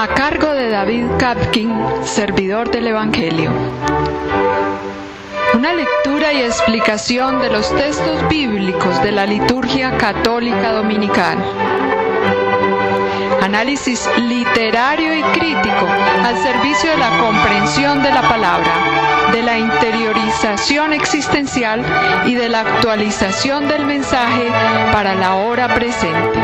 a cargo de David Kapkin, servidor del Evangelio. Una lectura y explicación de los textos bíblicos de la liturgia católica dominical. Análisis literario y crítico al servicio de la comprensión de la palabra, de la interiorización existencial y de la actualización del mensaje para la hora presente.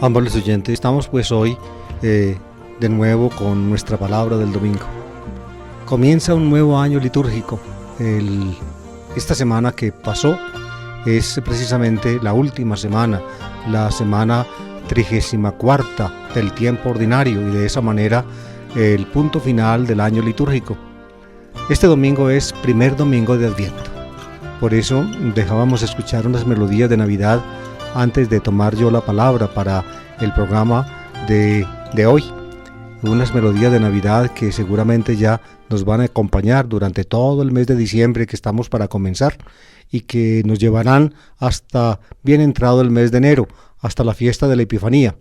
Amables oyentes, estamos pues hoy de nuevo con nuestra palabra del domingo. Comienza un nuevo año litúrgico. Esta semana que pasó es precisamente la última semana, la semana 34 del tiempo ordinario, y de esa manera el punto final del año litúrgico. Este domingo es primer domingo de Adviento. Por eso dejábamos escuchar unas melodías de Navidad antes de tomar yo la palabra para el programa de hoy. Unas melodías de Navidad que seguramente ya nos van a acompañar durante todo el mes de diciembre que estamos para comenzar, y que nos llevarán hasta bien entrado el mes de enero, hasta la fiesta de la Epifanía.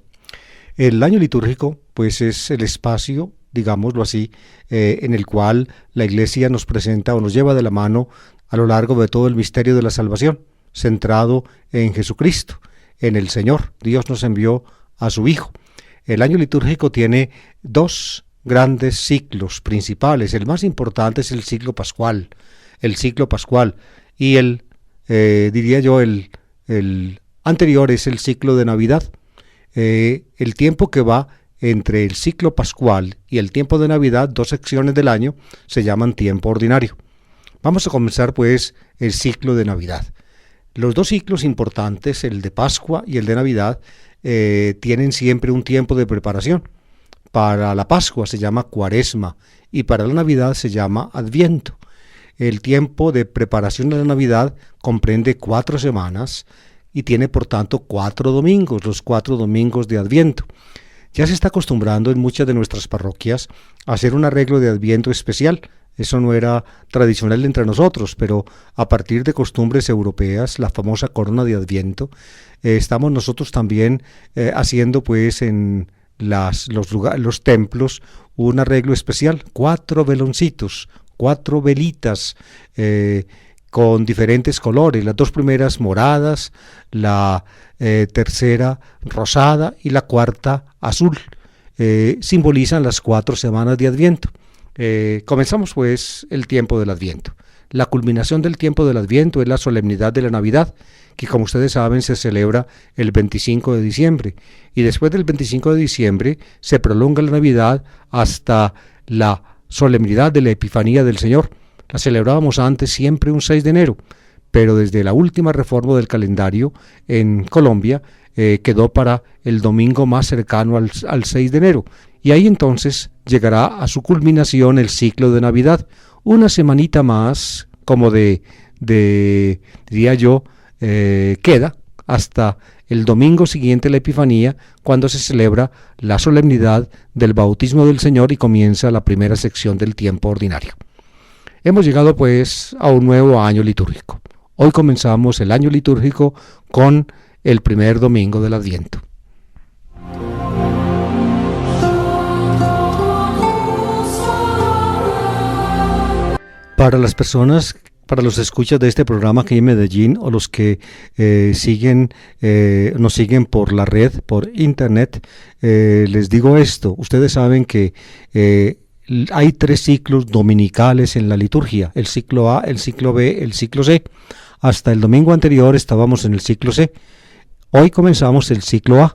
El año litúrgico pues es el espacio, digámoslo así, en el cual la Iglesia nos presenta o nos lleva de la mano a lo largo de todo el misterio de la salvación, centrado en Jesucristo, en el Señor. Dios nos envió a su Hijo. El año litúrgico tiene dos grandes ciclos principales. El más importante es el ciclo pascual. Y diría yo, el anterior es el ciclo de Navidad. El tiempo que va entre el ciclo pascual y el tiempo de Navidad, dos secciones del año, se llaman tiempo ordinario. Vamos a comenzar pues el ciclo de Navidad. Los dos ciclos importantes, el de Pascua y el de Navidad, tienen siempre un tiempo de preparación. Para la Pascua se llama Cuaresma y para la Navidad se llama Adviento. El tiempo de preparación de la Navidad comprende 4 semanas y tiene por tanto 4 domingos, los 4 domingos de Adviento. Ya se está acostumbrando en muchas de nuestras parroquias a hacer un arreglo de Adviento especial. Eso no era tradicional entre nosotros, pero a partir de costumbres europeas, la famosa corona de Adviento, estamos nosotros también haciendo pues en los templos un arreglo especial, 4 veloncitos, 4 velitas con diferentes colores, las 2 primeras moradas, la tercera rosada y la cuarta azul. Simbolizan las 4 semanas de Adviento. Comenzamos pues el tiempo del Adviento. La culminación del tiempo del Adviento es la solemnidad de la Navidad, que como ustedes saben se celebra el 25 de diciembre, y después del 25 de diciembre se prolonga la Navidad hasta la solemnidad de la Epifanía del Señor. La celebrábamos antes siempre un 6 de enero, pero desde la última reforma del calendario en Colombia quedó para el domingo más cercano al 6 de enero, y ahí entonces llegará a su culminación el ciclo de Navidad, una semanita más como diría yo, queda hasta el domingo siguiente a la Epifanía, cuando se celebra la solemnidad del bautismo del Señor y comienza la primera sección del tiempo ordinario. Hemos llegado pues a un nuevo año litúrgico. Hoy comenzamos el año litúrgico con el primer domingo del Adviento. Para las personas, para los escuchas de este programa aquí en Medellín o los que nos siguen por la red, por internet, les digo esto. Ustedes saben que hay 3 ciclos dominicales en la liturgia: el ciclo A, el ciclo B, el ciclo C. Hasta el domingo anterior estábamos en el ciclo C. Hoy comenzamos el ciclo A.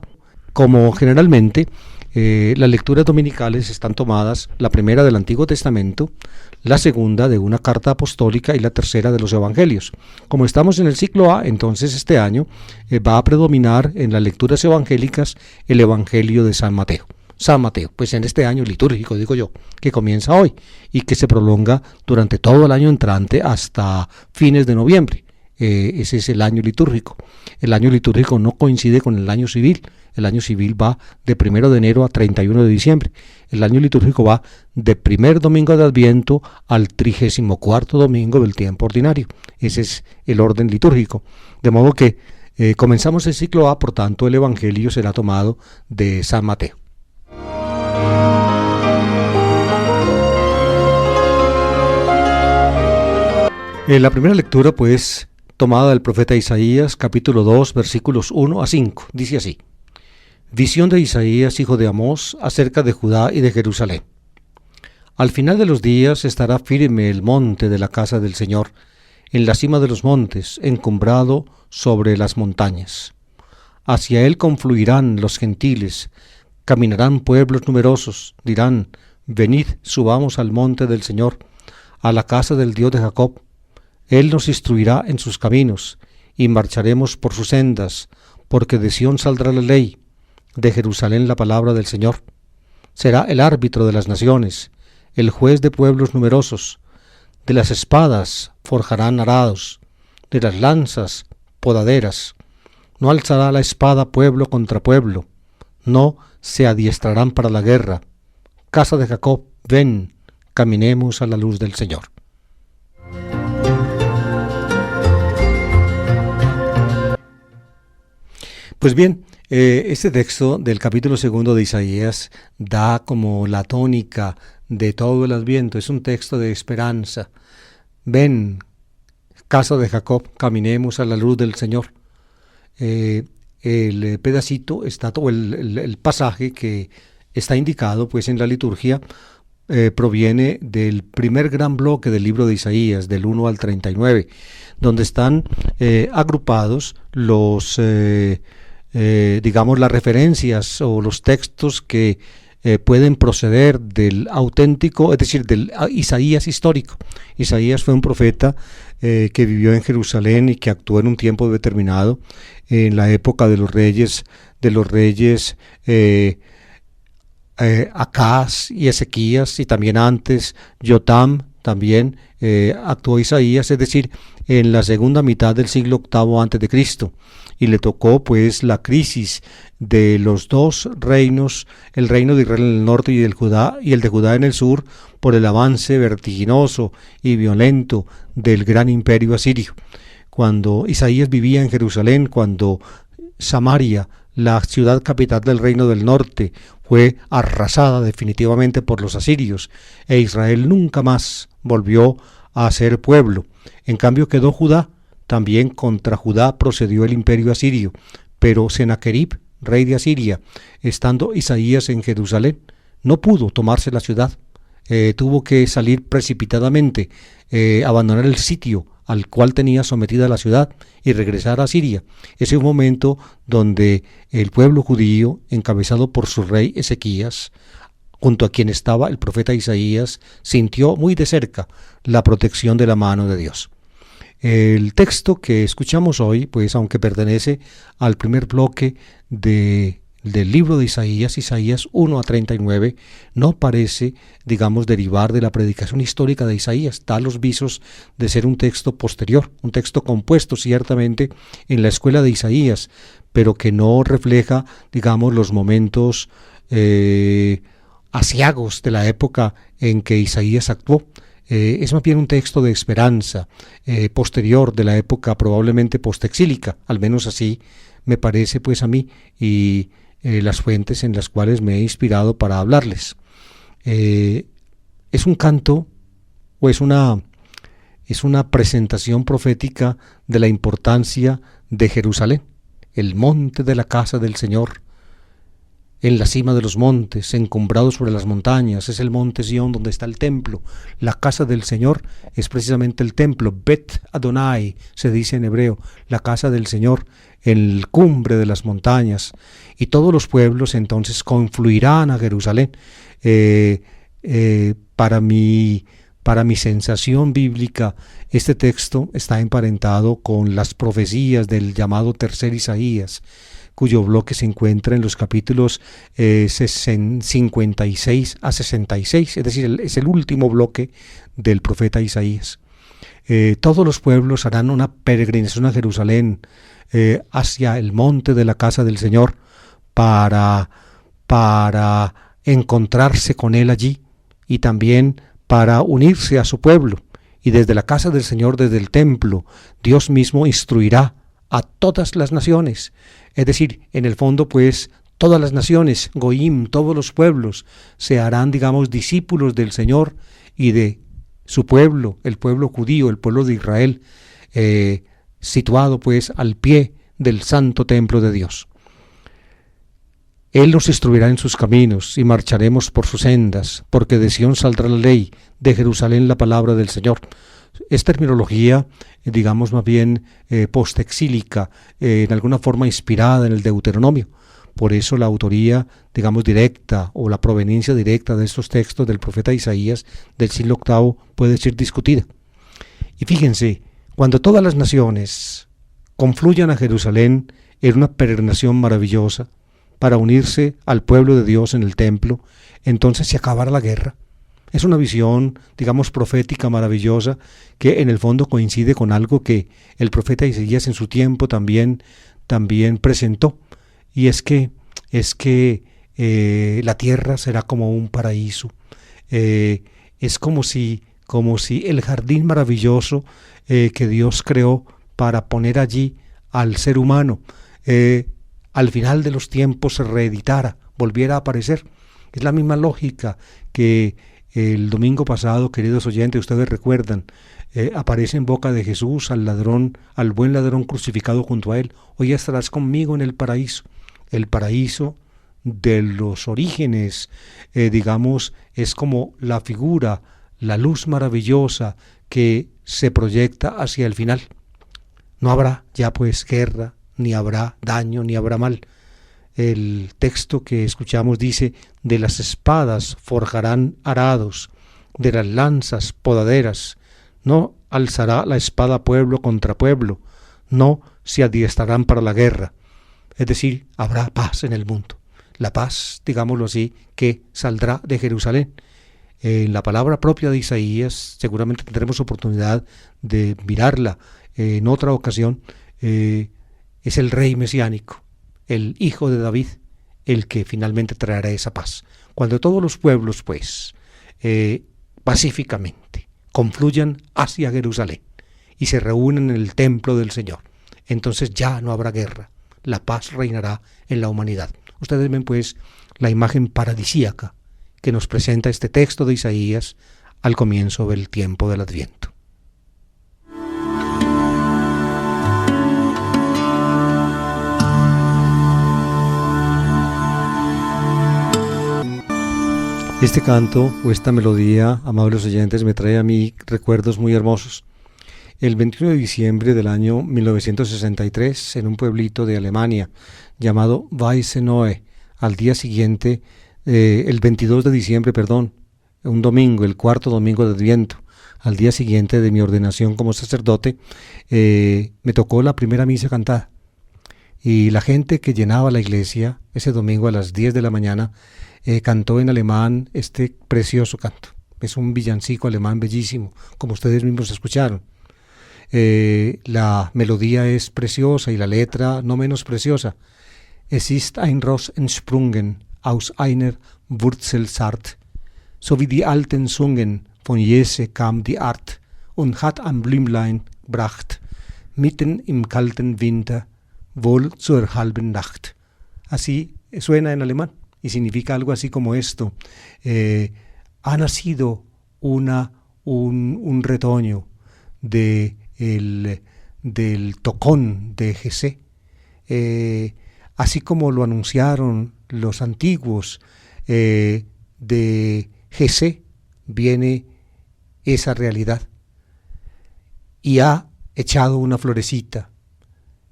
Como generalmente las lecturas dominicales están tomadas, la primera del Antiguo Testamento, la segunda de una carta apostólica y la tercera de los evangelios. Como estamos en el ciclo A, entonces este año va a predominar en las lecturas evangélicas el evangelio de San Mateo. San Mateo, pues en este año litúrgico, digo yo, que comienza hoy y que se prolonga durante todo el año entrante hasta fines de noviembre. Ese es el año litúrgico. El año litúrgico no coincide con el año civil. El año civil va de 1 de enero a 31 de diciembre. El año litúrgico va de primer domingo de Adviento al 34º domingo del tiempo ordinario. Ese es el orden litúrgico. De modo que comenzamos el ciclo A, por tanto el evangelio será tomado de San Mateo. La primera lectura, pues, tomada del profeta Isaías, capítulo 2, versículos 1 a 5, dice así: Visión de Isaías, hijo de Amós, acerca de Judá y de Jerusalén. Al final de los días estará firme el monte de la casa del Señor, en la cima de los montes, encumbrado sobre las montañas. Hacia él confluirán los gentiles, caminarán pueblos numerosos, dirán: venid, subamos al monte del Señor, a la casa del Dios de Jacob. Él nos instruirá en sus caminos, y marcharemos por sus sendas, porque de Sión saldrá la ley, de Jerusalén la palabra del Señor. Será el árbitro de las naciones, el juez de pueblos numerosos. De las espadas forjarán arados, de las lanzas podaderas. No alzará la espada pueblo contra pueblo, no se adiestrarán para la guerra. Casa de Jacob, ven, caminemos a la luz del Señor. Pues bien, este texto del capítulo 2 de Isaías da como la tónica de todo el Adviento. Es un texto de esperanza. Ven, casa de Jacob, caminemos a la luz del Señor. El pedacito o el pasaje que está indicado pues en la liturgia proviene del primer gran bloque del libro de Isaías, del 1 al 39, donde están agrupados los las referencias o los textos que pueden proceder del auténtico, es decir, del Isaías histórico. Isaías fue un profeta que vivió en Jerusalén y que actuó en un tiempo determinado, en la época de los reyes Acaz y Ezequías, y también antes Jotam, también actuó Isaías, es decir, en la segunda mitad del siglo VIII antes de Cristo. Y le tocó pues la crisis de los dos reinos, el reino de Israel en el norte y el de Judá en el sur, por el avance vertiginoso y violento del gran imperio asirio. Cuando Isaías vivía en Jerusalén, cuando Samaria, la ciudad capital del reino del norte, fue arrasada definitivamente por los asirios, e Israel nunca más volvió a ser pueblo. En cambio quedó Judá. También contra Judá procedió el imperio asirio, pero Sennacherib, rey de Asiria, estando Isaías en Jerusalén, no pudo tomarse la ciudad. Tuvo que salir precipitadamente, abandonar el sitio al cual tenía sometida la ciudad y regresar a Siria. Ese es un momento donde el pueblo judío, encabezado por su rey Ezequías, junto a quien estaba el profeta Isaías, sintió muy de cerca la protección de la mano de Dios. El texto que escuchamos hoy, pues aunque pertenece al primer bloque de del libro de Isaías, Isaías 1 a 39, no parece, digamos, derivar de la predicación histórica de Isaías. Da los visos de ser un texto posterior, un texto compuesto ciertamente en la escuela de Isaías, pero que no refleja, digamos, los momentos aciagos de la época en que Isaías actuó. Es más bien un texto de esperanza posterior, de la época probablemente postexílica, al menos así me parece pues a mí, y las fuentes en las cuales me he inspirado para hablarles. Es un canto o es una presentación profética de la importancia de Jerusalén, el monte de la casa del Señor, en la cima de los montes, encumbrado sobre las montañas. Es el monte Sión donde está el templo. La casa del Señor es precisamente el templo. Bet Adonai se dice en hebreo, la casa del Señor, en la cumbre de las montañas. Y todos los pueblos entonces confluirán a Jerusalén. Para mi sensación bíblica, este texto está emparentado con las profecías del llamado tercer Isaías, cuyo bloque se encuentra en los capítulos 56 a 66, es decir, es el último bloque del profeta Isaías. Todos los pueblos harán una peregrinación a Jerusalén, hacia el monte de la casa del Señor, para encontrarse con Él allí y también para unirse a su pueblo. Y desde la casa del Señor, desde el templo, Dios mismo instruirá a todas las naciones. Es decir, en el fondo, pues, todas las naciones, Goim, todos los pueblos, se harán, digamos, discípulos del Señor y de su pueblo, el pueblo judío, el pueblo de Israel, situado, pues, al pie del santo templo de Dios. Él nos instruirá en sus caminos y marcharemos por sus sendas, porque de Sión saldrá la ley, de Jerusalén la palabra del Señor. Es terminología, digamos, más bien postexílica, en alguna forma inspirada en el Deuteronomio. Por eso la autoría, digamos, directa o la proveniencia directa de estos textos del profeta Isaías del siglo VIII puede ser discutida. Y fíjense, cuando todas las naciones confluyan a Jerusalén en una peregrinación maravillosa para unirse al pueblo de Dios en el templo, entonces se acabará la guerra. Es una visión, digamos, profética maravillosa que en el fondo coincide con algo que el profeta Isaías en su tiempo también presentó, y es que la tierra será como un paraíso. Es como si el jardín maravilloso que Dios creó para poner allí al ser humano, al final de los tiempos se reeditara, volviera a aparecer. Es la misma lógica que el domingo pasado, queridos oyentes, ustedes recuerdan, aparece en boca de Jesús al buen ladrón crucificado junto a él. Hoy estarás conmigo en el paraíso de los orígenes, digamos, es como la figura, la luz maravillosa que se proyecta hacia el final. No habrá ya pues guerra, ni habrá daño, ni habrá mal. El texto que escuchamos dice: de las espadas forjarán arados, de las lanzas podaderas. No alzará la espada pueblo contra pueblo, no se adiestrarán para la guerra. Es decir, habrá paz en el mundo. La paz, digámoslo así, que saldrá de Jerusalén. En la palabra propia de Isaías, seguramente tendremos oportunidad de mirarla en otra ocasión, es el rey mesiánico, el hijo de David, el que finalmente traerá esa paz. Cuando todos los pueblos, pues, pacíficamente confluyan hacia Jerusalén y se reúnen en el templo del Señor, entonces ya no habrá guerra, la paz reinará en la humanidad. Ustedes ven, pues, la imagen paradisíaca que nos presenta este texto de Isaías al comienzo del tiempo del Adviento. Este canto o esta melodía, amables oyentes, me trae a mí recuerdos muy hermosos. El 21 de diciembre del año 1963, en un pueblito de Alemania llamado Weißenohe, al día siguiente, el 22 de diciembre, un domingo, el cuarto domingo de Adviento, al día siguiente de mi ordenación como sacerdote, me tocó la primera misa cantada. Y la gente que llenaba la iglesia ese domingo a las 10 de la mañana cantó en alemán este precioso canto. Es un villancico alemán bellísimo, como ustedes mismos escucharon. La melodía es preciosa y la letra no menos preciosa. Es ist ein Ross entsprungen aus einer Wurzel zart, so wie die alten sungen, von Jesse kam die Art und hat ein Blümlein gebracht, mitten im kalten Winter, wohl zur halben Nacht. Así suena en alemán y significa algo así como esto. Ha nacido un retoño del tocón de Jesé, así como lo anunciaron los antiguos. De Jesé viene esa realidad y ha echado una florecita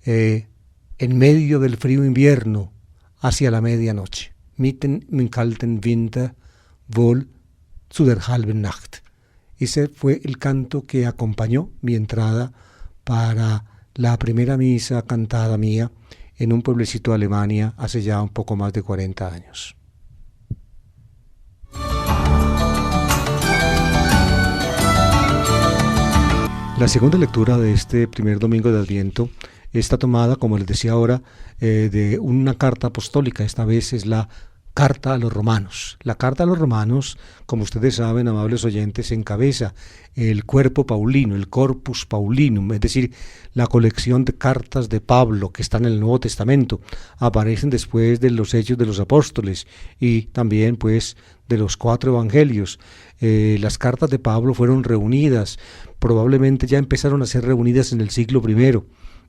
en medio del frío invierno hacia la medianoche. Mitten im kalten Winter, wohl zu der halben Nacht. Ese fue el canto que acompañó mi entrada para la primera misa cantada mía en un pueblecito de Alemania hace ya un poco más de 40 años. La segunda lectura de este primer domingo de Adviento está tomada, como les decía ahora, de una carta apostólica. Esta vez es la Carta a los Romanos. La Carta a los Romanos, como ustedes saben, amables oyentes, encabeza el cuerpo paulino, el Corpus Paulinum, es decir, la colección de cartas de Pablo que están en el Nuevo Testamento. Aparecen después de los Hechos de los Apóstoles y también pues de los 4 evangelios. Las cartas de Pablo fueron reunidas, probablemente ya empezaron a ser reunidas en el siglo I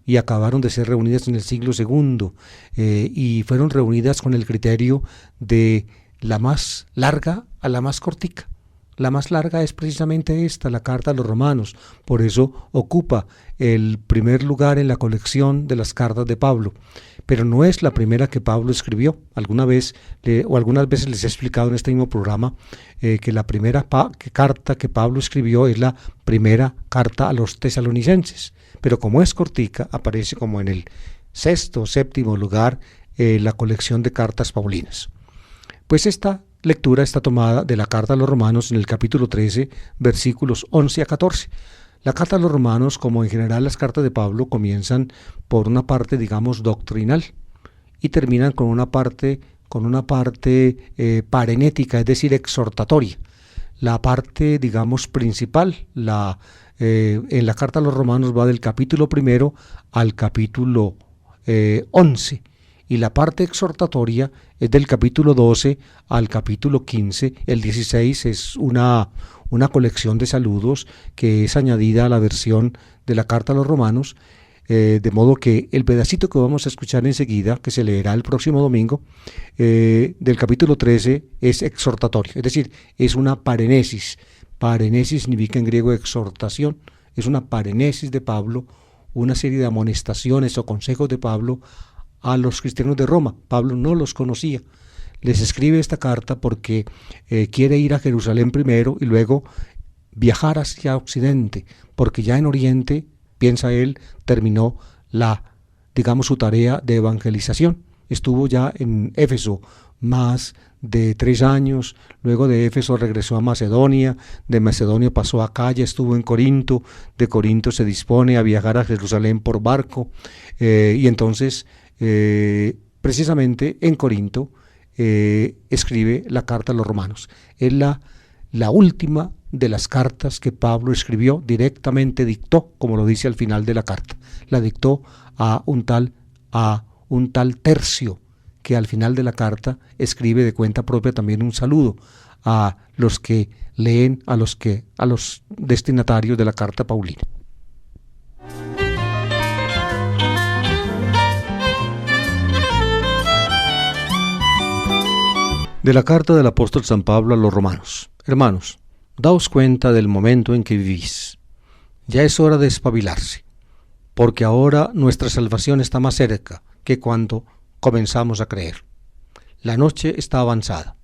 y acabaron de ser reunidas en el siglo II, y fueron reunidas con el criterio de la más larga a la más cortica. La más larga es precisamente esta, la Carta a los Romanos, por eso ocupa el primer lugar en la colección de las cartas de Pablo, pero no es la primera que Pablo escribió. Algunas veces les he explicado en este mismo programa que la primera carta que Pablo escribió es la primera carta a los tesalonicenses, pero como es cortica, aparece como en el 6º o 7º lugar la colección de cartas paulinas. Pues esta lectura está tomada de la Carta a los Romanos en el capítulo 13, versículos 11 a 14. La Carta a los Romanos, como en general las cartas de Pablo, comienzan por una parte, digamos, doctrinal y terminan con una parte parenética, es decir, exhortatoria. La parte, digamos, principal, en la Carta a los Romanos va del capítulo 1 al capítulo 11. Y la parte exhortatoria es del capítulo 12 al capítulo 15. El 16 es una colección de saludos que es añadida a la versión de la Carta a los Romanos, de modo que el pedacito que vamos a escuchar enseguida, que se leerá el próximo domingo, del capítulo 13 es exhortatorio, es decir, es una parenesis. Parenesis significa en griego exhortación, es una parenesis de Pablo, una serie de amonestaciones o consejos de Pablo a los cristianos de Roma. Pablo no los conocía. Les escribe esta carta porque quiere ir a Jerusalén primero y luego viajar hacia Occidente, porque ya en Oriente, piensa él, terminó su tarea de evangelización. Estuvo ya en Éfeso más de 3 años, luego de Éfeso regresó a Macedonia, de Macedonia pasó a Acaya, estuvo en Corinto, de Corinto se dispone a viajar a Jerusalén por barco, y entonces precisamente en Corinto escribe la Carta a los Romanos. Es la última de las cartas que Pablo escribió, directamente dictó, como lo dice al final de la carta. La dictó a un tal Tercio, que al final de la carta escribe de cuenta propia también un saludo a los que leen, a los destinatarios de la carta paulina. De la carta del apóstol San Pablo a los romanos. Hermanos, daos cuenta del momento en que vivís. Ya es hora de espabilarse, porque ahora nuestra salvación está más cerca que cuando comenzamos a creer. La noche está avanzada,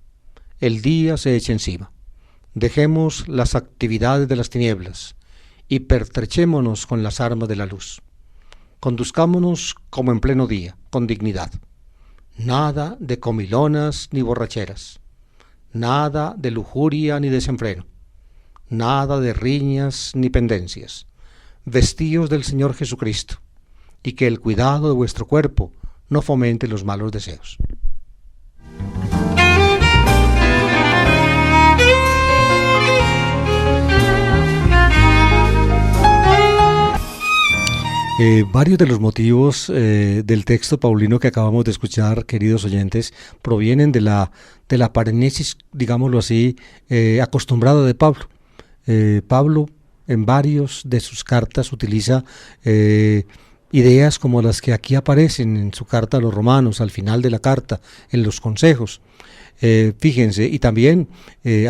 el día se echa encima. Dejemos las actividades de las tinieblas y pertrechémonos con las armas de la luz. Conduzcámonos como en pleno día, con dignidad. Nada de comilonas ni borracheras, nada de lujuria ni desenfreno, nada de riñas ni pendencias. Vestíos del Señor Jesucristo, y que el cuidado de vuestro cuerpo no fomente los malos deseos. Varios de los motivos del texto paulino que acabamos de escuchar, queridos oyentes, provienen de la parenesis, digámoslo así, acostumbrada de Pablo. Pablo en varios de sus cartas utiliza ideas como las que aquí aparecen en su carta a los romanos, al final de la carta, en los consejos. Fíjense, y también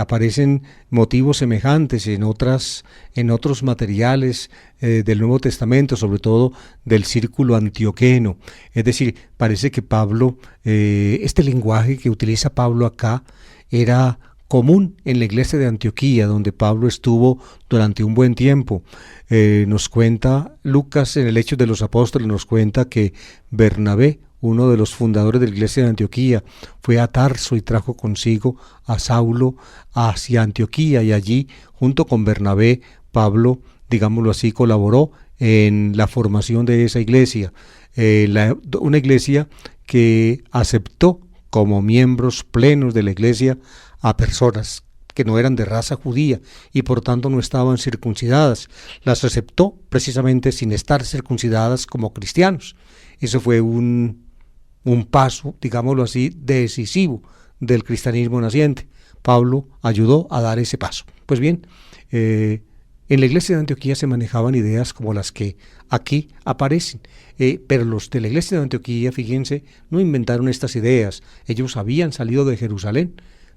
aparecen motivos semejantes en otros materiales del Nuevo Testamento, sobre todo del círculo antioqueno. Es decir, parece que Pablo, este lenguaje que utiliza Pablo acá, era común en la iglesia de Antioquía, donde Pablo estuvo durante un buen tiempo. Nos cuenta Lucas en el Hechos de los Apóstoles, nos cuenta que Bernabé, uno de los fundadores de la iglesia de Antioquía, fue a Tarso y trajo consigo a Saulo hacia Antioquía, y allí, junto con Bernabé, Pablo, digámoslo así, colaboró en la formación de esa iglesia, una iglesia que aceptó como miembros plenos de la iglesia a personas que no eran de raza judía y por tanto no estaban circuncidadas. Las aceptó precisamente sin estar circuncidadas como cristianos. Eso fue un paso, digámoslo así, decisivo del cristianismo naciente. Pablo ayudó a dar ese paso. Pues bien, en la iglesia de Antioquía se manejaban ideas como las que aquí aparecen, pero los de la iglesia de Antioquía, fíjense, no inventaron estas ideas. Ellos habían salido de Jerusalén,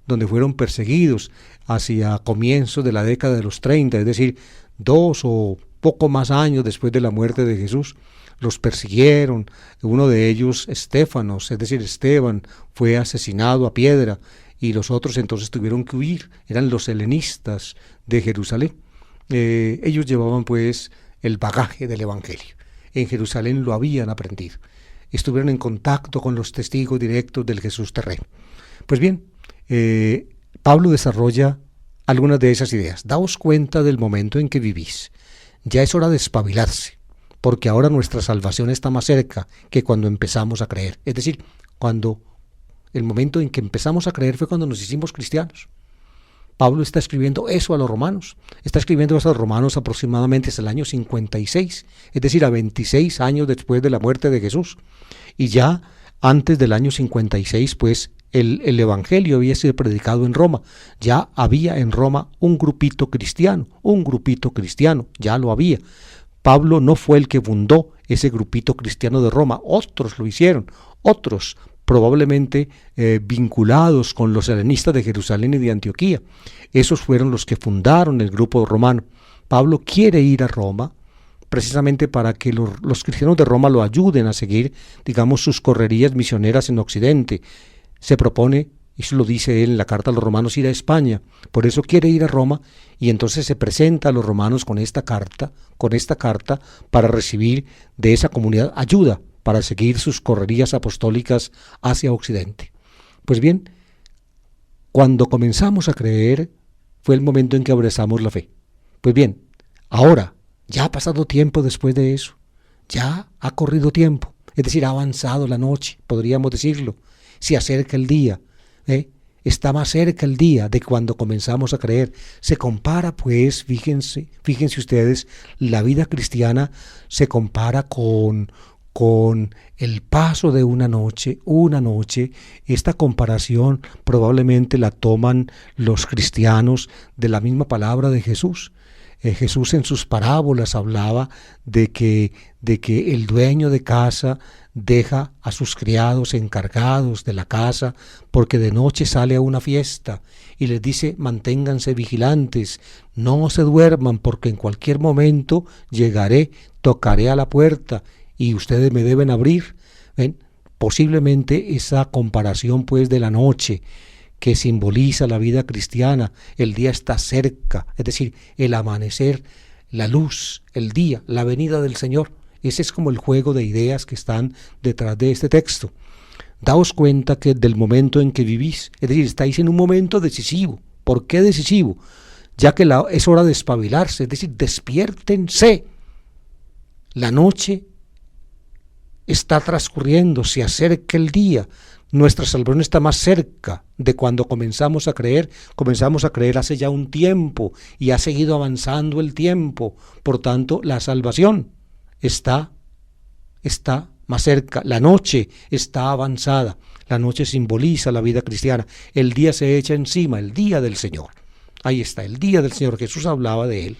donde fueron perseguidos hacia comienzos de la década de los 30, es decir, 2 o poco más años después de la muerte de Jesús. Los persiguieron, uno de ellos, Estéfanos, es decir, Esteban, fue asesinado a piedra, y los otros entonces tuvieron que huir, eran los helenistas de Jerusalén. Ellos llevaban pues el bagaje del Evangelio, en Jerusalén lo habían aprendido, estuvieron en contacto con los testigos directos del Jesús terreno. Pues bien, Pablo desarrolla algunas de esas ideas. Daos cuenta del momento en que vivís, ya es hora de espabilarse, porque ahora nuestra salvación está más cerca que cuando empezamos a creer. Es decir, cuando el momento en que empezamos a creer fue cuando nos hicimos cristianos. Pablo está escribiendo eso a los romanos. Está escribiendo eso a los romanos aproximadamente hasta el año 56, es decir, a 26 años después de la muerte de Jesús. Y ya antes del año 56, pues, el Evangelio había sido predicado en Roma. Ya había en Roma un grupito cristiano, ya lo había. Pablo no fue el que fundó ese grupito cristiano de Roma, otros lo hicieron, otros probablemente vinculados con los helenistas de Jerusalén y de Antioquía. Esos fueron los que fundaron el grupo romano. Pablo quiere ir a Roma precisamente para que los cristianos de Roma lo ayuden a seguir, digamos, sus correrías misioneras en Occidente. Se propone, y eso lo dice él en la carta a los romanos, ir a España. Por eso quiere ir a Roma, y entonces se presenta a los romanos con esta carta para recibir de esa comunidad ayuda para seguir sus correrías apostólicas hacia Occidente. Pues bien, cuando comenzamos a creer fue el momento en que abrazamos la fe. Pues bien, ahora, ya ha pasado tiempo después de eso, ya ha corrido tiempo, es decir, ha avanzado la noche, podríamos decirlo, se acerca el día, está más cerca el día de cuando comenzamos a creer. Se compara, pues, fíjense ustedes, la vida cristiana se compara con el paso de una noche. Esta comparación probablemente la toman los cristianos de la misma palabra de Jesús. Jesús en sus parábolas hablaba de que el dueño de casa deja a sus criados encargados de la casa porque de noche sale a una fiesta y les dice: manténganse vigilantes, no se duerman porque en cualquier momento llegaré, tocaré a la puerta y ustedes me deben abrir. ¿Ven? Posiblemente esa comparación pues de la noche que simboliza la vida cristiana, el día está cerca, es decir, el amanecer, la luz, el día, la venida del Señor Ese es como el juego de ideas que están detrás de este texto. Daos cuenta que del momento en que vivís, es decir, estáis en un momento decisivo. ¿Por qué decisivo? Ya que es hora de espabilarse, es decir, despiértense. La noche está transcurriendo, se acerca el día. Nuestra salvación está más cerca de cuando comenzamos a creer. Comenzamos a creer hace ya un tiempo y ha seguido avanzando el tiempo. Por tanto, la salvación está más cerca. La noche está avanzada. La noche simboliza la vida cristiana. El día se echa encima, el día del Señor. Ahí está, el día del Señor. Jesús hablaba de él,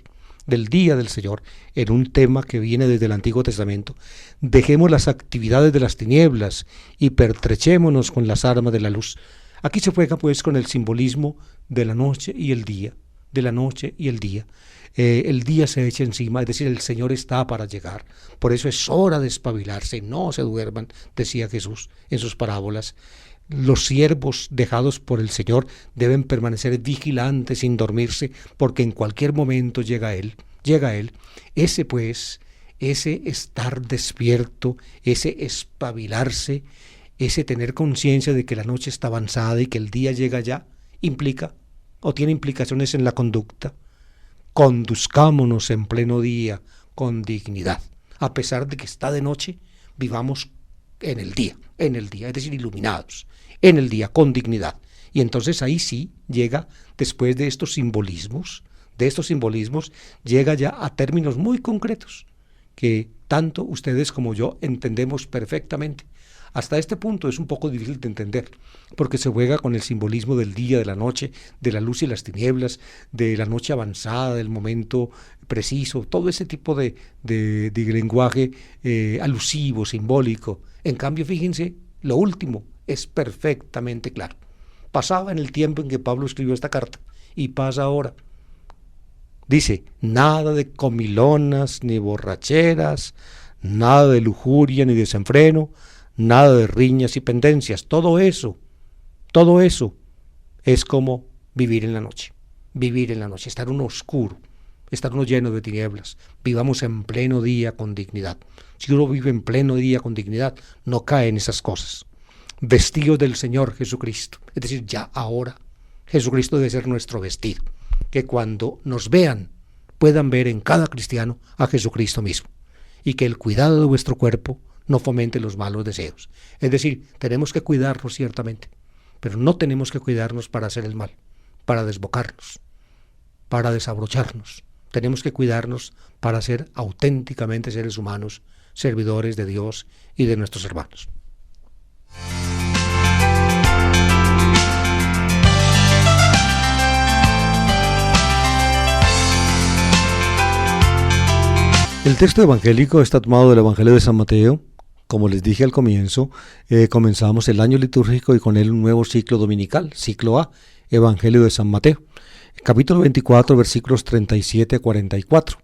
del día del Señor, en un tema que viene desde el Antiguo Testamento. Dejemos las actividades de las tinieblas y pertrechémonos con las armas de la luz. Aquí se juega pues con el simbolismo de la noche y el día, de la noche y el día. El día se echa encima, es decir, el Señor está para llegar. Por eso es hora de espabilarse, no se duerman, decía Jesús en sus parábolas. Los siervos dejados por el Señor deben permanecer vigilantes sin dormirse, porque en cualquier momento llega Él. Ese estar despierto, ese espabilarse, ese tener conciencia de que la noche está avanzada y que el día llega ya, implica o tiene implicaciones en la conducta. Conduzcámonos en pleno día con dignidad. A pesar de que está de noche, vivamos en el día, es decir, iluminados, en el día, con dignidad. Y entonces ahí sí llega, después de estos simbolismos, llega ya a términos muy concretos, que tanto ustedes como yo entendemos perfectamente. Hasta este punto es un poco difícil de entender, porque se juega con el simbolismo del día, de la noche, de la luz y las tinieblas, de la noche avanzada, del momento preciso, todo ese tipo de lenguaje alusivo, simbólico. En cambio, fíjense, lo último es perfectamente claro. Pasaba en el tiempo en que Pablo escribió esta carta y pasa ahora. Dice, nada de comilonas ni borracheras, nada de lujuria ni desenfreno, nada de riñas y pendencias. Todo eso es como vivir en la noche, estar uno oscuro, estar uno lleno de tinieblas. Vivamos en pleno día con dignidad. Si uno vive en pleno día con dignidad, no cae en esas cosas. Vestidos del Señor Jesucristo, es decir, ya ahora Jesucristo debe ser nuestro vestido, que cuando nos vean puedan ver en cada cristiano a Jesucristo mismo, y que el cuidado de vuestro cuerpo no fomente los malos deseos. Es decir, tenemos que cuidarnos ciertamente, pero no tenemos que cuidarnos para hacer el mal, para desbocarnos, para desabrocharnos. Tenemos que cuidarnos para ser auténticamente seres humanos, servidores de Dios y de nuestros hermanos. El texto evangélico está tomado del Evangelio de San Mateo. Como les dije al comienzo, comenzamos el año litúrgico y con él un nuevo ciclo dominical, ciclo A, Evangelio de San Mateo, capítulo 24, versículos 37 a 44.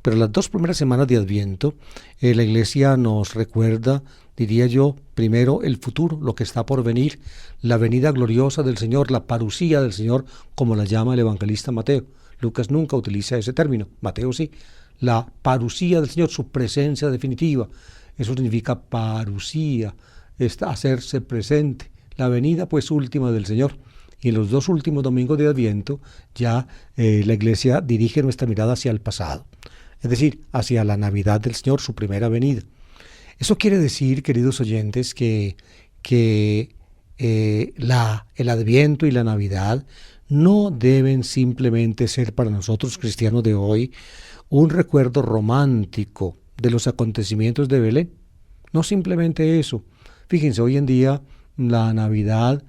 Pero las 2 primeras semanas de Adviento, la Iglesia nos recuerda, diría yo, primero el futuro, lo que está por venir, la venida gloriosa del Señor, la parusía del Señor, como la llama el evangelista Mateo. Lucas nunca utiliza ese término, Mateo sí. La parusía del Señor, su presencia definitiva. Eso significa parusía, hacerse presente, la venida pues última del Señor. Y en los 2 últimos domingos de Adviento ya la Iglesia dirige nuestra mirada hacia el pasado, es decir, hacia la Navidad del Señor, su primera venida. Eso quiere decir, queridos oyentes, que el Adviento y la Navidad no deben simplemente ser para nosotros cristianos de hoy un recuerdo romántico de los acontecimientos de Belén. No simplemente eso. Fíjense, hoy en día la Navidad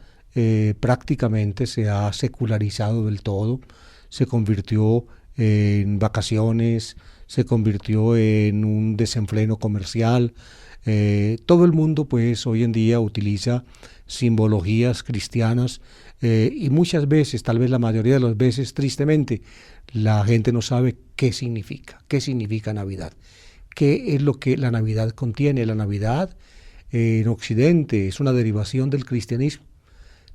prácticamente se ha secularizado del todo, se convirtió en vacaciones, se convirtió en un desenfreno comercial. Todo el mundo pues hoy en día utiliza simbologías cristianas y muchas veces, tal vez la mayoría de las veces, tristemente, la gente no sabe qué significa Navidad, qué es lo que la Navidad contiene. La Navidad en Occidente es una derivación del cristianismo,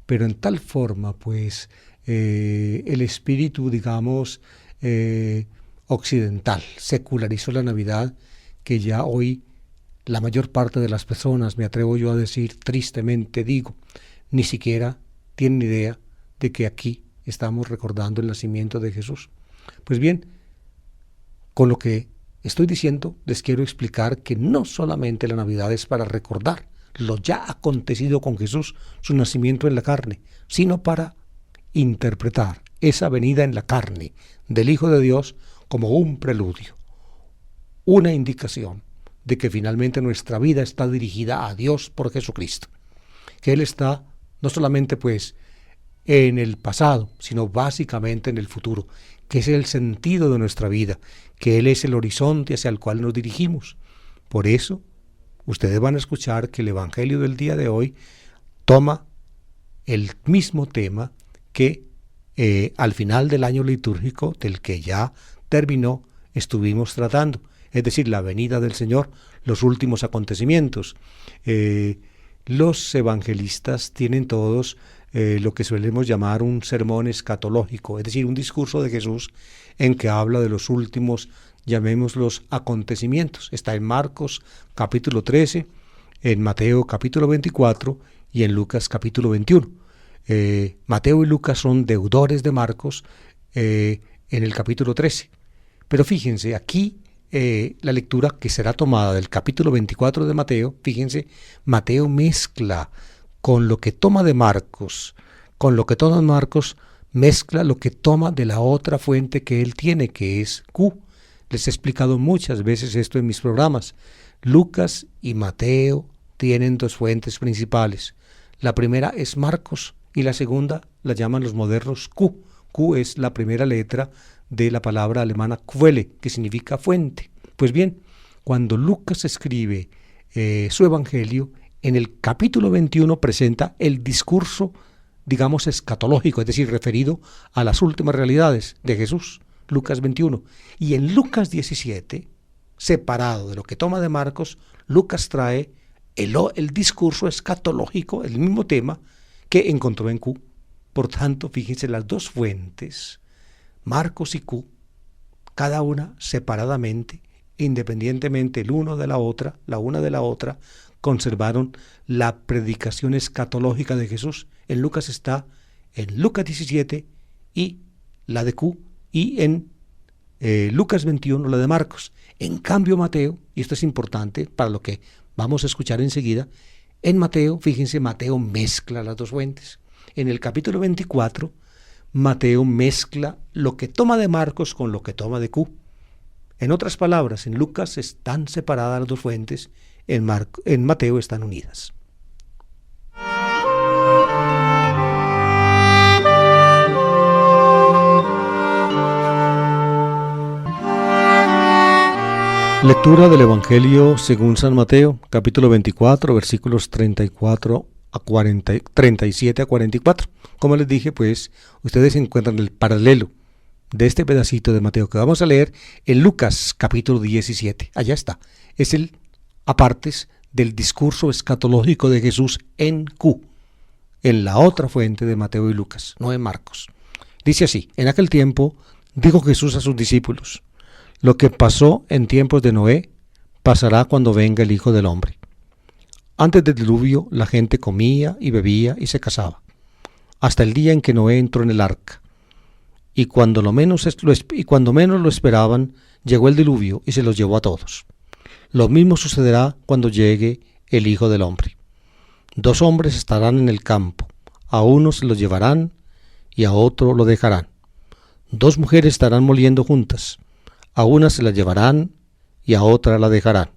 pero en tal forma pues el espíritu, digamos, occidental secularizó la Navidad, que ya hoy la mayor parte de las personas, me atrevo yo a decir, tristemente digo, ni siquiera tienen idea de que aquí estamos recordando el nacimiento de Jesús. Pues bien, con lo que estoy diciendo, les quiero explicar que no solamente la Navidad es para recordar lo ya acontecido con Jesús, su nacimiento en la carne, sino para interpretar esa venida en la carne del Hijo de Dios como un preludio, una indicación de que finalmente nuestra vida está dirigida a Dios por Jesucristo, que Él está no solamente pues en el pasado, sino básicamente en el futuro, que es el sentido de nuestra vida, que Él es el horizonte hacia el cual nos dirigimos. Por eso, ustedes van a escuchar que el Evangelio del día de hoy toma el mismo tema que al final del año litúrgico del que ya terminó estuvimos tratando, es decir, la venida del Señor, los últimos acontecimientos. Los evangelistas tienen todos lo que solemos llamar un sermón escatológico, es decir, un discurso de Jesús en que habla de los últimos, llamémoslos, acontecimientos. Está en Marcos capítulo 13, en Mateo capítulo 24 y en Lucas capítulo 21. Mateo y Lucas son deudores de Marcos en el capítulo 13. Pero fíjense, aquí la lectura que será tomada del capítulo 24 de Mateo, fíjense, Mateo mezcla con lo que toma de Marcos, mezcla lo que toma de la otra fuente que él tiene, que es Q. Les he explicado muchas veces esto en mis programas. Lucas y Mateo tienen dos fuentes principales. La primera es Marcos y la segunda la llaman los modernos Q. Q es la primera letra de la palabra alemana Quelle, que significa fuente. Pues bien, cuando Lucas escribe su evangelio, en el capítulo 21 presenta el discurso, digamos, escatológico, es decir, referido a las últimas realidades de Jesús, Lucas 21. Y en Lucas 17, separado de lo que toma de Marcos, Lucas trae el discurso escatológico, el mismo tema que encontró en Q. Por tanto, fíjense, las dos fuentes, Marcos y Q, cada una separadamente, independientemente el uno de la otra, la una de la otra, conservaron la predicación escatológica de Jesús. En Lucas está en Lucas 17 y la de Q, y en Lucas 21 la de Marcos. En cambio Mateo, y esto es importante para lo que vamos a escuchar enseguida, en Mateo, fíjense, Mateo mezcla las dos fuentes. En el capítulo 24, Mateo mezcla lo que toma de Marcos con lo que toma de Q. En otras palabras, en Lucas están separadas las dos fuentes, en Mateo están unidas. Lectura del Evangelio según San Mateo, capítulo 24, versículos 37 a 44. Como les dije, pues, ustedes encuentran el paralelo de este pedacito de Mateo que vamos a leer en Lucas, capítulo 17. Allá está. Es el apartes del discurso escatológico de Jesús en Q, en la otra fuente de Mateo y Lucas, no en Marcos. Dice así: en aquel tiempo dijo Jesús a sus discípulos: lo que pasó en tiempos de Noé, pasará cuando venga el Hijo del Hombre. Antes del diluvio, la gente comía y bebía y se casaba, hasta el día en que Noé entró en el arca. Y cuando menos lo esperaban, llegó el diluvio y se los llevó a todos. Lo mismo sucederá cuando llegue el Hijo del Hombre. 2 hombres estarán en el campo, a uno se lo llevarán y a otro lo dejarán. 2 mujeres estarán moliendo juntas, a una se la llevarán y a otra la dejarán.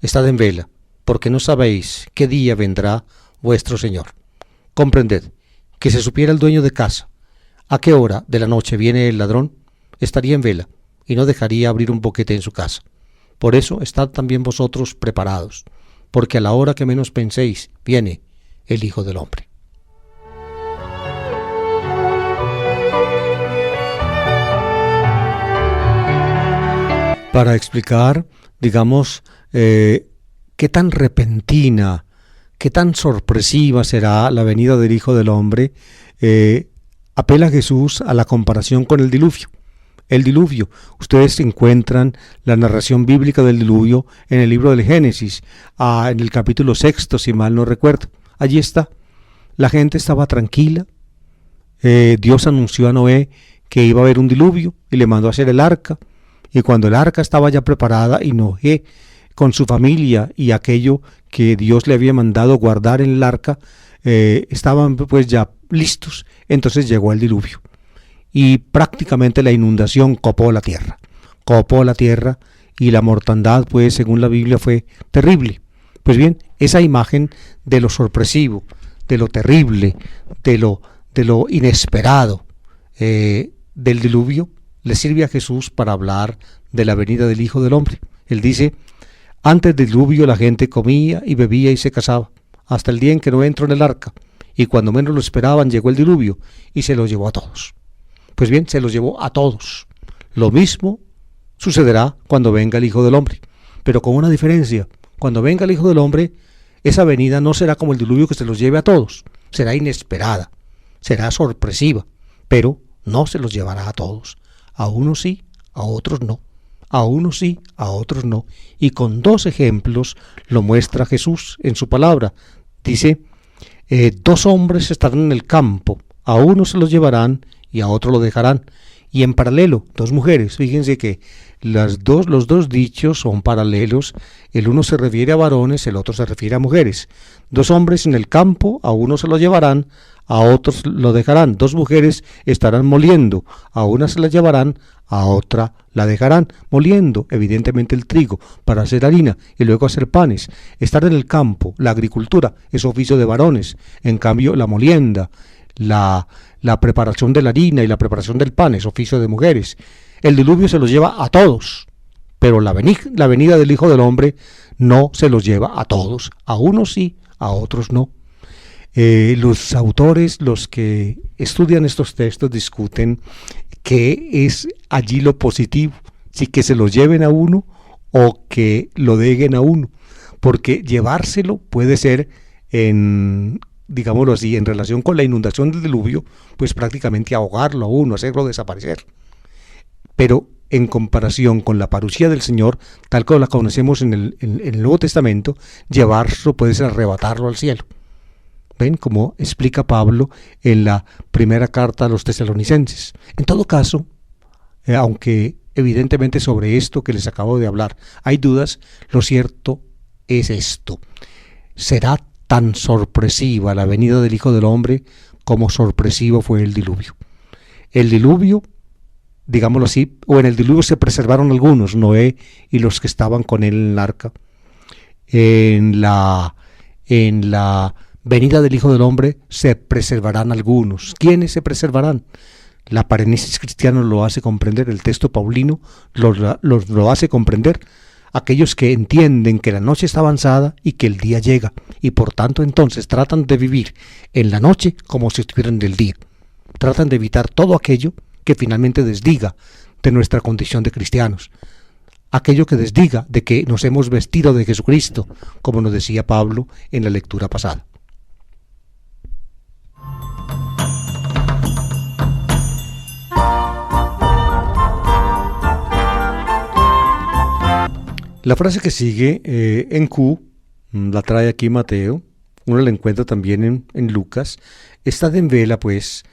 Estad en vela, porque no sabéis qué día vendrá vuestro Señor. Comprended que si supiera el dueño de casa a qué hora de la noche viene el ladrón, estaría en vela y no dejaría abrir un boquete en su casa. Por eso estad también vosotros preparados, porque a la hora que menos penséis viene el Hijo del Hombre. Para explicar, digamos, qué tan repentina, qué tan sorpresiva será la venida del Hijo del Hombre, apela Jesús a la comparación con el diluvio. el diluvio. Ustedes encuentran la narración bíblica del diluvio en el libro del Génesis, en el capítulo 6, si mal no recuerdo. Allí está. La gente estaba tranquila. Dios anunció a Noé que iba a haber un diluvio y le mandó a hacer el arca. Y cuando el arca estaba ya preparada y Noé con su familia y aquello que Dios le había mandado guardar en el arca, estaban pues ya listos, entonces llegó el diluvio. Y prácticamente la inundación copó la tierra y la mortandad, pues según la Biblia, fue terrible. Pues bien, esa imagen de lo sorpresivo, de lo terrible, de lo inesperado del diluvio, le sirve a Jesús para hablar de la venida del Hijo del Hombre. Él dice: antes del diluvio la gente comía y bebía y se casaba, hasta el día en que no entró en el arca, y cuando menos lo esperaban llegó el diluvio y se los llevó a todos. Pues bien, se los llevó a todos. Lo mismo sucederá cuando venga el Hijo del Hombre, pero con una diferencia. Cuando venga el Hijo del Hombre, esa venida no será como el diluvio que se los lleve a todos, será inesperada, será sorpresiva, pero no se los llevará a todos. A unos sí, a otros no. A unos sí, a otros no. Y con 2 ejemplos lo muestra Jesús en su palabra. Dice: 2 hombres estarán en el campo, a uno se los llevarán y a otro lo dejarán. Y en paralelo, 2 mujeres. Fíjense que los dos dichos son paralelos. El uno se refiere a varones, el otro se refiere a mujeres. 2 hombres en el campo, a uno se lo llevarán, a otros lo dejarán. 2 mujeres estarán moliendo, a una se la llevarán, a otra la dejarán. Moliendo, evidentemente, el trigo para hacer harina y luego hacer panes. Estar en el campo, la agricultura, es oficio de varones. En cambio, la molienda, la preparación de la harina y la preparación del pan es oficio de mujeres. El diluvio se los lleva a todos, pero la venida del Hijo del Hombre no se los lleva a todos. A unos sí, a otros no. Los autores, los que estudian estos textos, discuten qué es allí lo positivo, si que se los lleven a uno o que lo dejen a uno, porque llevárselo puede ser digámoslo así, en relación con la inundación del diluvio, pues prácticamente ahogarlo a uno, hacerlo desaparecer. Pero en comparación con la parucía del Señor, tal como la conocemos en el Nuevo Testamento, llevarlo puede ser arrebatarlo al cielo. ¿Ven? Como explica Pablo en la primera carta a los tesalonicenses. En todo caso, aunque evidentemente sobre esto que les acabo de hablar hay dudas, lo cierto es esto: será tan sorpresiva la venida del Hijo del Hombre como sorpresivo fue el diluvio. El diluvio, digámoslo así, o en el diluvio se preservaron algunos, Noé y los que estaban con él en el arca. En la venida del Hijo del Hombre se preservarán algunos. ¿Quiénes se preservarán? La parenesis cristiana lo hace comprender, el texto paulino lo hace comprender. Aquellos que entienden que la noche está avanzada y que el día llega, y por tanto entonces tratan de vivir en la noche como si estuvieran en el día. Tratan de evitar todo aquello que finalmente desdiga de nuestra condición de cristianos. Aquello que desdiga de que nos hemos vestido de Jesucristo, como nos decía Pablo en la lectura pasada. La frase que sigue en Q, la trae aquí Mateo, uno la encuentra también en Lucas. Estad en vela, pues,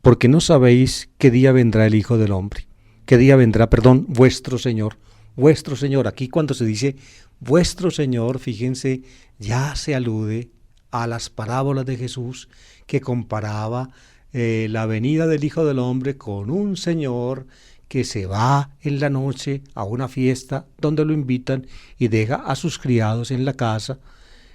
porque no sabéis qué día vendrá el Hijo del Hombre. ¿Qué día vendrá, vuestro Señor? Vuestro Señor. Aquí cuando se dice vuestro Señor, fíjense, ya se alude a las parábolas de Jesús que comparaba la venida del Hijo del Hombre con un señor que se va en la noche a una fiesta donde lo invitan y deja a sus criados en la casa,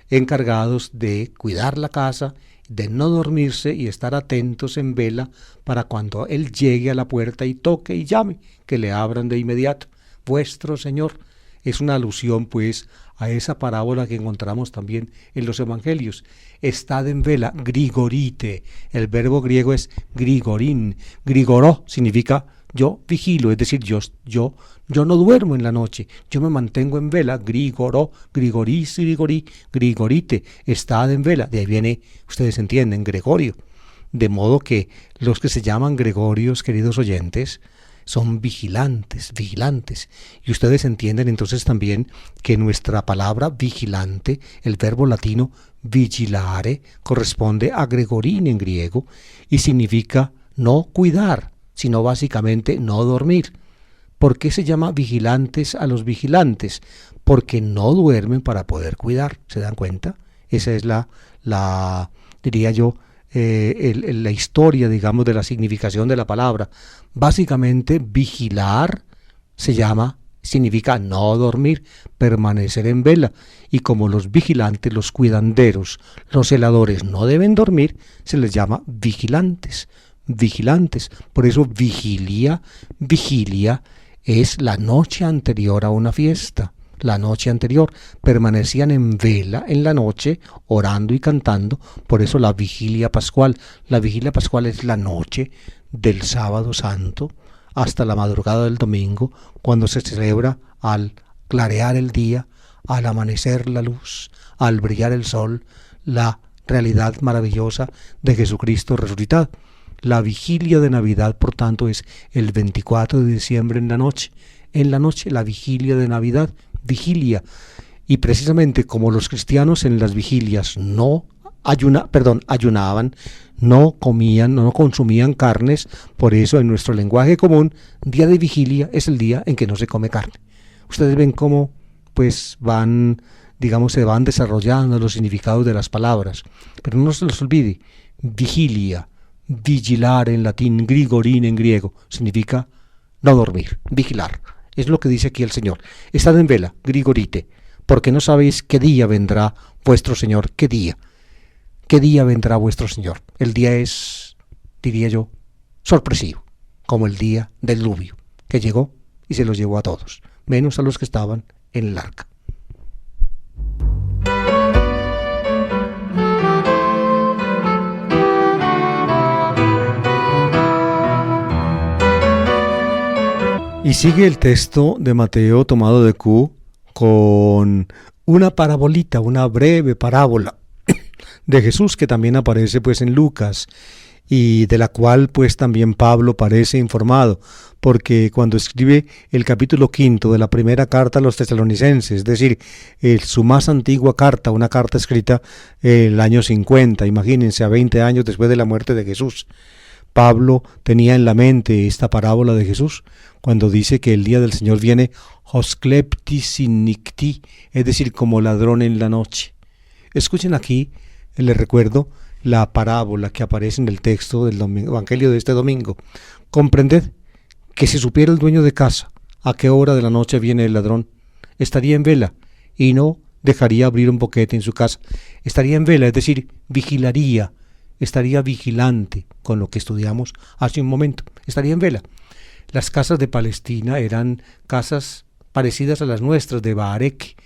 encargados de cuidar la casa, de no dormirse y estar atentos en vela para cuando él llegue a la puerta y toque y llame, que le abran de inmediato. Vuestro Señor. Es una alusión pues a esa parábola que encontramos también en los evangelios. Estad en vela, grigorite. El verbo griego es grigorín. Grigoró significa yo vigilo, es decir, yo no duermo en la noche, yo me mantengo en vela. Grigoró, grigoris, grigorite, estad en vela. De ahí viene, ustedes entienden, Gregorio. De modo que los que se llaman Gregorios, queridos oyentes, son vigilantes, vigilantes. Y ustedes entienden entonces también que nuestra palabra vigilante, el verbo latino vigilare, corresponde a gregorín en griego y significa no cuidar, sino básicamente no dormir. ¿Por qué se llama vigilantes a los vigilantes? Porque no duermen para poder cuidar, ¿se dan cuenta? Esa es diría yo, la historia, digamos, de la significación de la palabra. Básicamente, vigilar significa no dormir, permanecer en vela. Y como los vigilantes, los cuidanderos, los celadores no deben dormir, se les llama vigilantes. Vigilantes. Por eso vigilia es la noche anterior a una fiesta. La noche anterior permanecían en vela en la noche, orando y cantando. Por eso la vigilia pascual. La vigilia pascual es la noche del sábado santo hasta la madrugada del domingo, cuando se celebra al clarear el día, al amanecer la luz, al brillar el sol, la realidad maravillosa de Jesucristo resucitado. La vigilia de Navidad, por tanto, es el 24 de diciembre en la noche. En la noche, la vigilia de Navidad, vigilia. Y precisamente como los cristianos en las vigilias no ayunaban, no comían, no consumían carnes, por eso en nuestro lenguaje común, día de vigilia es el día en que no se come carne. Ustedes ven cómo pues se van desarrollando los significados de las palabras, pero no se les olvide, vigilia, vigilar en latín, grigorín en griego, significa no dormir, vigilar. Es lo que dice aquí el Señor. Estad en vela, grigorite, porque no sabéis qué día vendrá vuestro Señor. ¿Qué día? ¿Qué día vendrá vuestro Señor? El día es, diría yo, sorpresivo, como el día del diluvio, que llegó y se los llevó a todos, menos a los que estaban en el arca. Y sigue el texto de Mateo tomado de Q con una parabolita, una breve parábola de Jesús que también aparece pues en Lucas y de la cual pues también Pablo parece informado, porque cuando escribe el capítulo 5 de la primera carta a los tesalonicenses, es decir, su más antigua carta, una carta escrita el año 50, imagínense, a 20 años después de la muerte de Jesús, Pablo tenía en la mente esta parábola de Jesús cuando dice que el día del Señor viene hoskleptis in nicti, es decir, como ladrón en la noche. Escuchen aquí, les recuerdo la parábola que aparece en el texto del Evangelio de este domingo. Comprended que si supiera el dueño de casa a qué hora de la noche viene el ladrón, estaría en vela y no dejaría abrir un boquete en su casa. Estaría en vela, es decir, vigilaría, estaría vigilante, con lo que estudiamos hace un momento, estaría en vela. Las casas de Palestina eran casas parecidas a las nuestras de Baarek.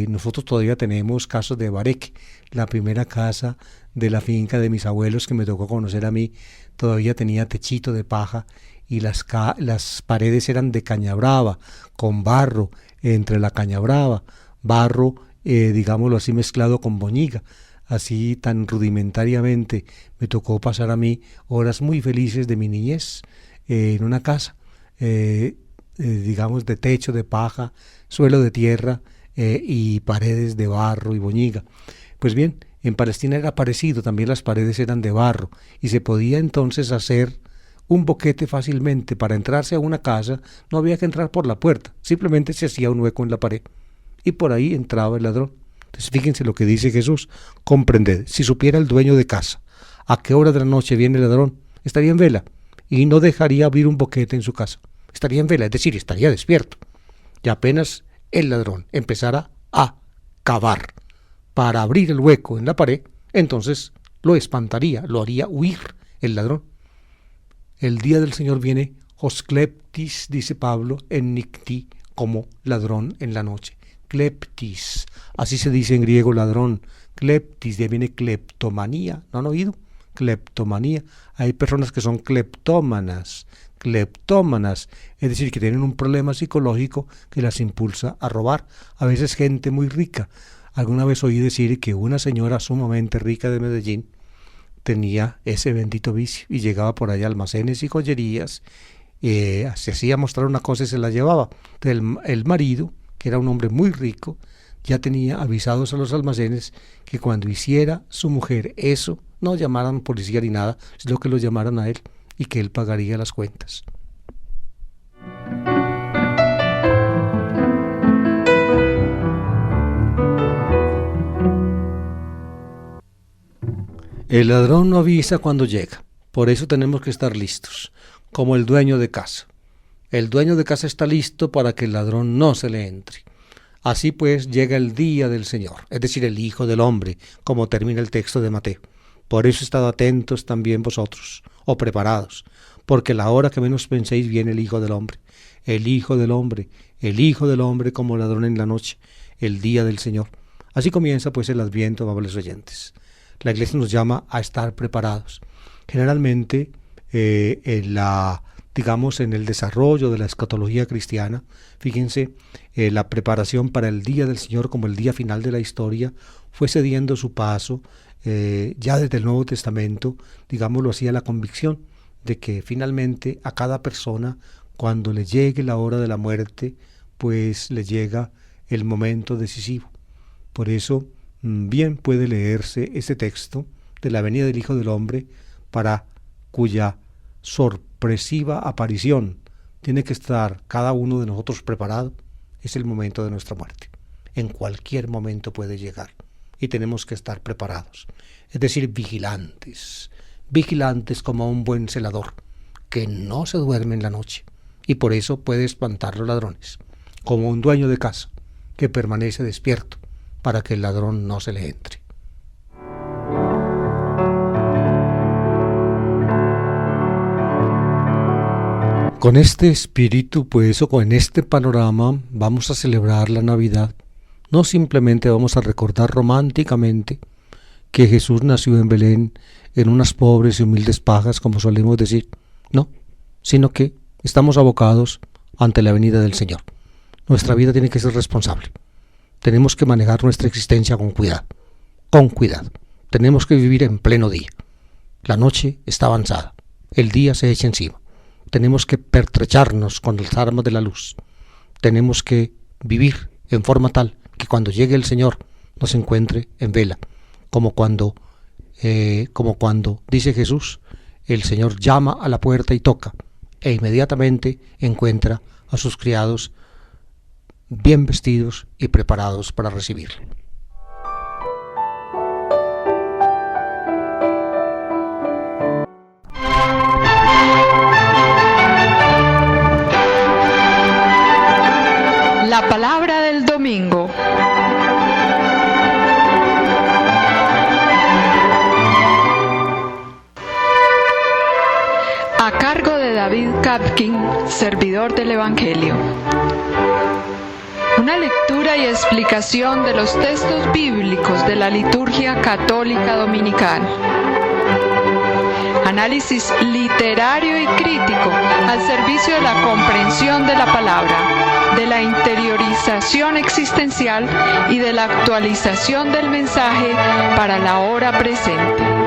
Nosotros todavía tenemos casas de Baarek. La primera casa de la finca de mis abuelos que me tocó conocer a mí todavía tenía techito de paja y las paredes eran de caña brava, con barro entre la caña brava, barro, digámoslo así, mezclado con boñiga. Así tan rudimentariamente me tocó pasar a mí horas muy felices de mi niñez en una casa, digamos de techo de paja, suelo de tierra y paredes de barro y boñiga. Pues bien, en Palestina era parecido, también las paredes eran de barro y se podía entonces hacer un boquete fácilmente. Para entrarse a una casa no había que entrar por la puerta, simplemente se hacía un hueco en la pared y por ahí entraba el ladrón. Entonces fíjense lo que dice Jesús, comprended, si supiera el dueño de casa a qué hora de la noche viene el ladrón, estaría en vela y no dejaría abrir un boquete en su casa, estaría en vela, es decir, estaría despierto. Y apenas el ladrón empezara a cavar para abrir el hueco en la pared, entonces lo espantaría, lo haría huir el ladrón. El día del Señor viene hoskleptis, dice Pablo, en nicti, como ladrón en la noche. Kleptis, así se dice en griego ladrón. Kleptis, de ahí viene cleptomanía, ¿no han oído? Cleptomanía. Hay personas que son cleptómanas, es decir, que tienen un problema psicológico que las impulsa a robar. A veces gente muy rica. Alguna vez oí decir que una señora sumamente rica de Medellín tenía ese bendito vicio y llegaba por allá a almacenes y joyerías se hacía mostrar una cosa y se la llevaba. Entonces el marido, que era un hombre muy rico, ya tenía avisados a los almacenes que cuando hiciera su mujer eso, no llamaran policía ni nada, sino que lo llamaran a él y que él pagaría las cuentas. El ladrón no avisa cuando llega, por eso tenemos que estar listos, como el dueño de casa. El dueño de casa está listo para que el ladrón no se le entre. Así pues llega el día del Señor, es decir, el Hijo del Hombre, como termina el texto de Mateo. Por eso estad atentos también vosotros, o preparados, porque la hora que menos penséis viene el Hijo del Hombre. El Hijo del Hombre, el Hijo del Hombre como ladrón en la noche, el día del Señor. Así comienza pues el Adviento, amables oyentes. La Iglesia nos llama a estar preparados. Generalmente en el desarrollo de la escatología cristiana, fíjense, la preparación para el día del Señor como el día final de la historia fue cediendo su paso ya desde el Nuevo Testamento, digámoslo así, a la convicción de que finalmente a cada persona, cuando le llegue la hora de la muerte, pues le llega el momento decisivo. Por eso bien puede leerse este texto de la venida del Hijo del Hombre, para cuya sorpresiva aparición tiene que estar cada uno de nosotros preparado. Es el momento de nuestra muerte. En cualquier momento puede llegar y tenemos que estar preparados, es decir, vigilantes como un buen celador que no se duerme en la noche y por eso puede espantar a los ladrones, como un dueño de casa que permanece despierto para que el ladrón no se le entre. Con este espíritu, pues, o con este panorama, vamos a celebrar la Navidad. No simplemente vamos a recordar románticamente que Jesús nació en Belén en unas pobres y humildes pajas, como solemos decir, no, sino que estamos abocados ante la venida del Señor. Nuestra vida tiene que ser responsable. Tenemos que manejar nuestra existencia con cuidado, Tenemos que vivir en pleno día. La noche está avanzada, el día se echa encima. Tenemos que pertrecharnos con las armas de la luz. Tenemos que vivir en forma tal que cuando llegue el Señor nos encuentre en vela, como cuando dice Jesús, el Señor llama a la puerta y toca, e inmediatamente encuentra a sus criados bien vestidos y preparados para recibirle. La palabra del domingo. A cargo de David Kapkin, servidor del Evangelio. Una lectura y explicación de los textos bíblicos de la liturgia católica dominical. Análisis literario y crítico al servicio de la comprensión de la palabra, de la interiorización existencial y de la actualización del mensaje para la hora presente.